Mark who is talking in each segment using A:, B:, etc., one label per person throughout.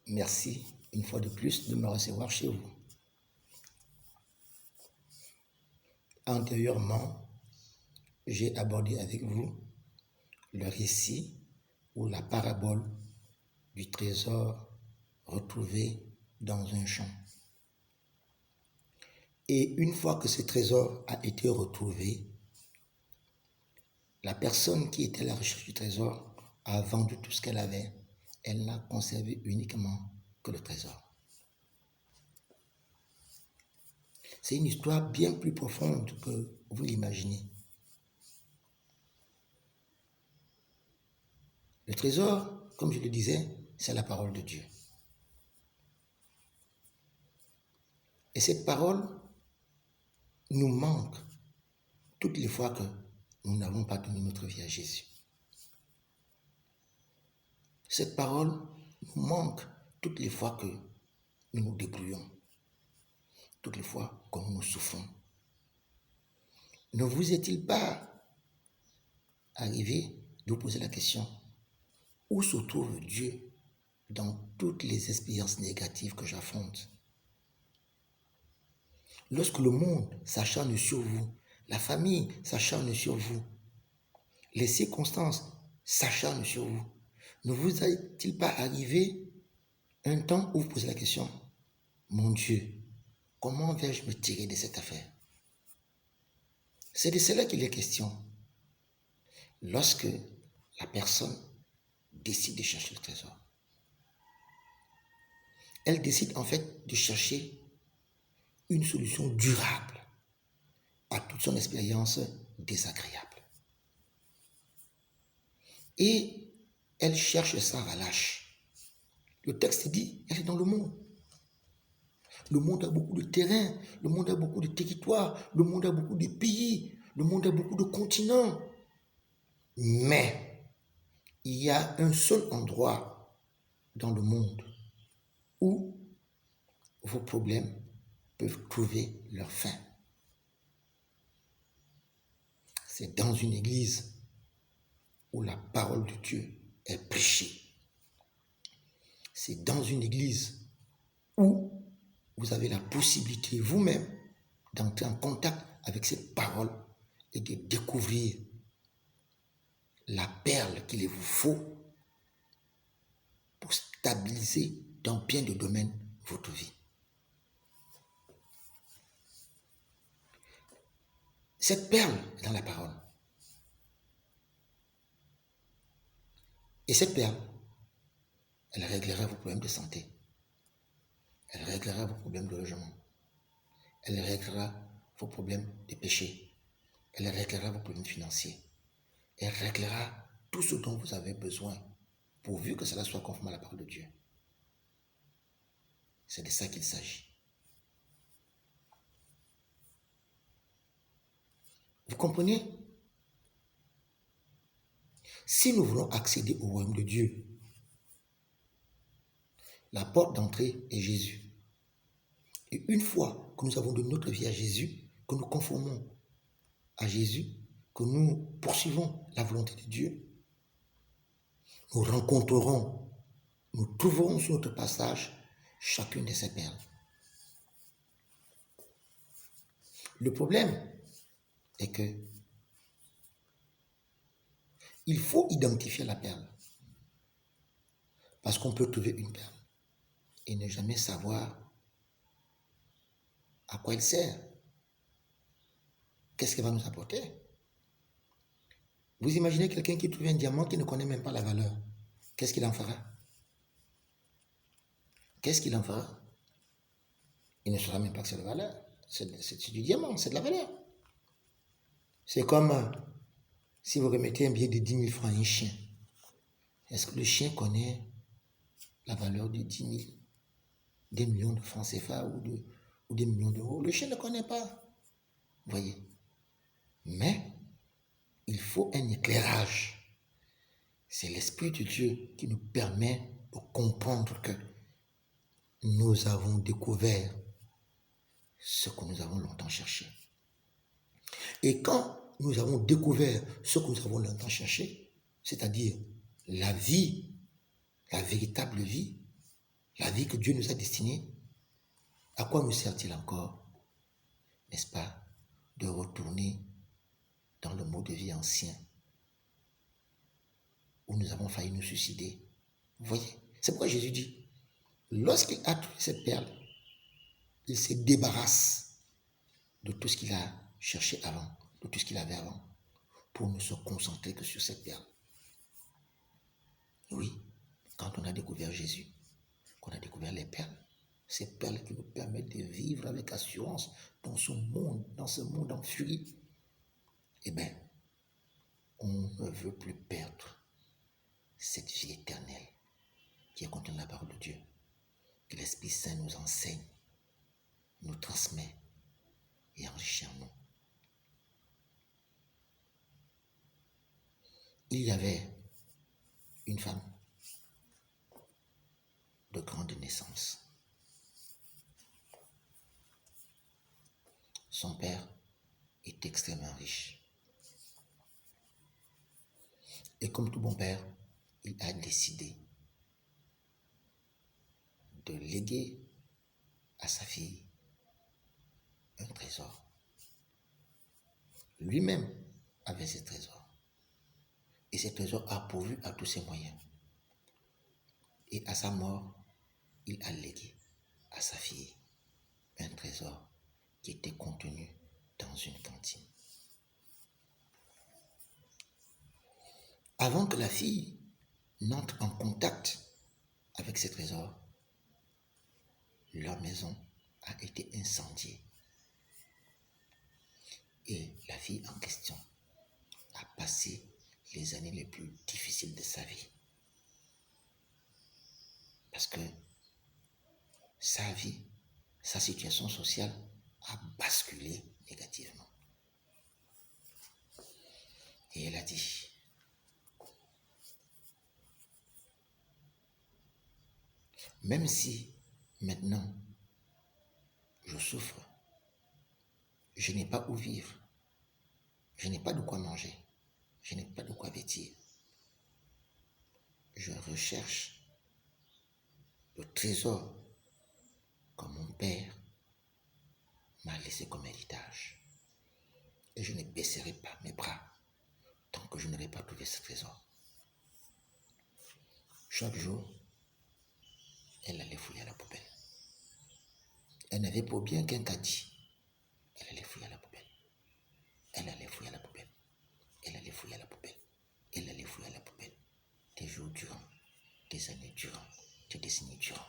A: Merci une fois de plus de me recevoir chez vous. Antérieurement, j'ai abordé avec vous le récit ou la parabole du trésor retrouvé dans un champ. Et une fois que ce trésor a été retrouvé, la personne qui était à la recherche du trésor a vendu tout ce qu'elle avait. Elle n'a conservé uniquement que le trésor. C'est une histoire bien plus profonde que vous l'imaginez. Le trésor, comme je le disais, c'est la parole de Dieu. Et cette parole nous manque toutes les fois que nous n'avons pas donné notre vie à Jésus. Cette parole nous manque toutes les fois que nous nous débrouillons, toutes les fois que nous nous souffrons. Ne vous est-il pas arrivé de vous poser la question, où se trouve Dieu dans toutes les expériences négatives que j'affronte? Lorsque le monde s'acharne sur vous, la famille s'acharne sur vous, les circonstances s'acharnent sur vous, ne vous est-il pas arrivé un temps où vous posez la question, mon Dieu, comment vais-je me tirer de cette affaire? C'est de cela qu'il est question. Lorsque la personne décide de chercher le trésor, elle décide en fait de chercher une solution durable à toute son expérience désagréable. Et elle cherche sans relâche. Le texte dit, elle est dans le monde. Le monde a beaucoup de terrain, le monde a beaucoup de territoires, le monde a beaucoup de pays, le monde a beaucoup de continents. Mais il y a un seul endroit dans le monde où vos problèmes peuvent trouver leur fin. C'est dans une église où la parole de Dieu est prêchée. C'est dans une église où vous avez la possibilité vous-même d'entrer en contact avec cette parole et de découvrir la perle qu'il vous faut pour stabiliser dans bien de domaines votre vie. Cette perle est dans la parole. Et cette perle, elle réglera vos problèmes de santé. Elle réglera vos problèmes de logement. Elle réglera vos problèmes de péché. Elle réglera vos problèmes financiers. Elle réglera tout ce dont vous avez besoin, pourvu que cela soit conforme à la parole de Dieu. C'est de ça qu'il s'agit. Vous comprenez? Si nous voulons accéder au royaume de Dieu, la porte d'entrée est Jésus. Et une fois que nous avons donné notre vie à Jésus, que nous conformons à Jésus, que nous poursuivons la volonté de Dieu, nous rencontrerons, nous trouverons sur notre passage chacune de ces perles. Le problème est que il faut identifier la perle. Parce qu'on peut trouver une perle et ne jamais savoir à quoi elle sert. Qu'est-ce qu'elle va nous apporter? Vous imaginez quelqu'un qui trouve un diamant qui ne connaît même pas la valeur. Qu'est-ce qu'il en fera? Qu'est-ce qu'il en fera? Il ne saura même pas que c'est de valeur. C'est du diamant, c'est de la valeur. C'est comme si vous remettez un billet de 10 000 francs à un chien. Est-ce que le chien connaît la valeur de 10 000, des millions de francs CFA ou des millions d'euros? Le chien ne connaît pas. Vous voyez? Mais il faut un éclairage. C'est l'Esprit de Dieu qui nous permet de comprendre que nous avons découvert ce que nous avons longtemps cherché. Et quand nous avons découvert ce que nous avons longtemps cherché, c'est-à-dire la vie, la véritable vie, La vie que Dieu nous a destinée, à quoi nous sert-il encore, n'est-ce pas, de retourner dans le mode de vie ancien où nous avons failli nous suicider? Vous voyez? C'est pourquoi Jésus dit, lorsqu'il a trouvé cette perle, il se débarrasse de tout ce qu'il a cherché avant, de tout ce qu'il avait avant, pour ne se concentrer que sur cette perle. Oui, quand on a découvert Jésus, qu'on a découvert les perles, ces perles qui nous permettent de vivre avec assurance dans ce monde en furie, eh bien, on ne veut plus perdre cette vie éternelle qui est contenue dans la parole de Dieu, que l'Esprit Saint nous enseigne, nous transmet et enrichit en nous. Il y avait une femme de grande naissance. Son père est extrêmement riche. Et comme tout bon père, il a décidé de léguer à sa fille un trésor. Lui-même avait ce trésor. Et ce trésor a pourvu à tous ses moyens. Et à sa mort, il a légué à sa fille un trésor qui était contenu dans une cantine. Avant que la fille n'entre en contact avec ce trésor, leur maison a été incendiée. Et la fille en question a passé les années les plus difficiles de sa vie. Parce que sa vie, sa situation sociale a basculé négativement. Et elle a dit, même si maintenant je souffre, je n'ai pas où vivre, je n'ai pas de quoi manger, je n'ai pas de quoi vêtir, je recherche le trésor que mon père m'a laissé comme héritage. Et je ne baisserai pas mes bras tant que je n'aurai pas trouvé ce trésor. Chaque jour, elle allait fouiller à la poubelle. Elle n'avait pour bien qu'un caddie. Elle allait fouiller à la poubelle. Elle allait fouiller à la poubelle. Elle allait fouiller à la poubelle. Elle allait fouiller à la poubelle. Des jours durant, des années durant, des décennies durant.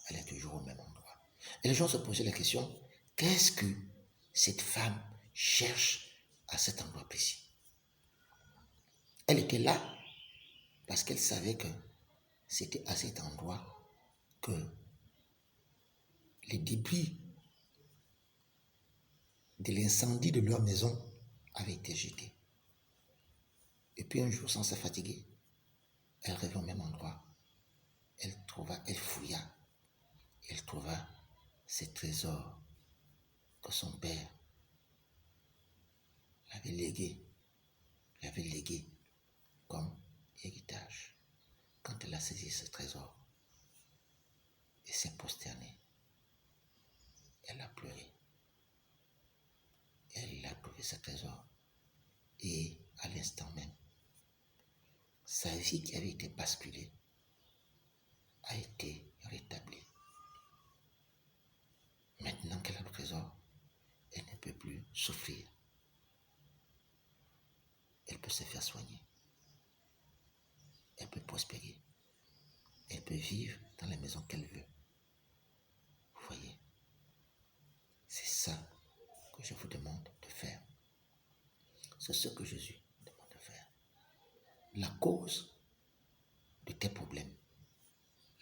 A: Elle est toujours au même endroit. Et les gens se posaient la question, qu'est-ce que cette femme cherche à cet endroit précis? Elle était là parce qu'elle savait que c'était à cet endroit que les débris de l'incendie de leur maison avaient été jetés. Et puis un jour, sans se fatiguer, elle revint au même endroit. Elle fouilla, elle trouva ces trésors que son père l'avait légué comme héritage. Quand elle a saisi ce trésor et s'est prosternée, elle a pleuré. Elle a trouvé ce trésor et à l'instant même, sa vie qui avait été basculée a été rétablie. Maintenant qu'elle a le trésor, elle ne peut plus souffrir. Elle peut se faire soigner. Elle peut prospérer. Elle peut vivre dans la maison qu'elle veut. Vous voyez, c'est ça que je vous demande de faire. C'est ce que Jésus demande de faire. La cause de tes problèmes,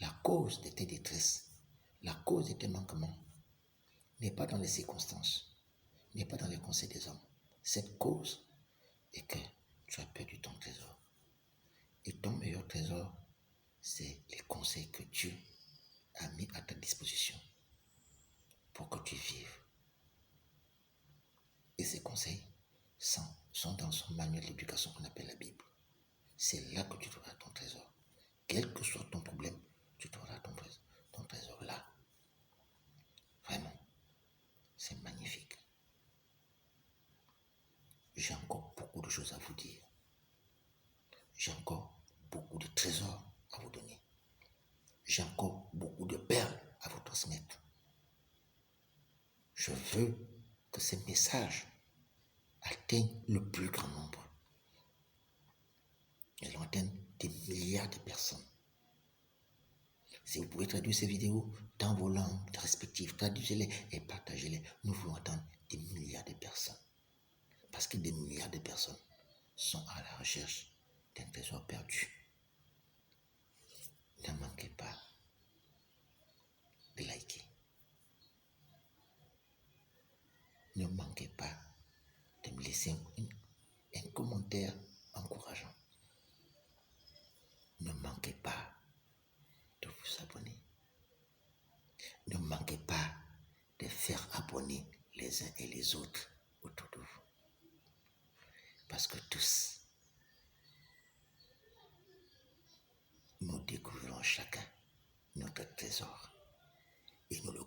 A: la cause de tes détresses, la cause de tes manquements n'est pas dans les circonstances, n'est pas dans les conseils des hommes. Cette cause est que tu as perdu ton trésor. Et ton meilleur trésor, c'est les conseils que Dieu a mis à ta disposition pour que tu vives. Et ces conseils sont dans son manuel d'éducation qu'on appelle la Bible. C'est là que tu trouveras ton trésor. Quel que soit ton problème, tu trouveras ton trésor. j'ai encore beaucoup de choses à vous dire. J'ai encore beaucoup de trésors à vous donner. J'ai encore beaucoup de perles à vous transmettre. Je veux que ces messages atteignent le plus grand nombre. Elles atteignent des milliards de personnes. Si vous pouvez traduire ces vidéos dans vos langues respectives, traduisez-les et partagez-les. Nous voulons atteindre des milliards de personnes. Parce que des milliards de personnes sont à la recherche d'un trésor perdu. Ne manquez pas de liker. Ne manquez pas de me laisser un commentaire encourageant. Ne manquez pas de vous abonner. Ne manquez pas de faire abonner les uns et les autres autour de vous. Parce que tous, nous découvrons chacun notre trésor et nous le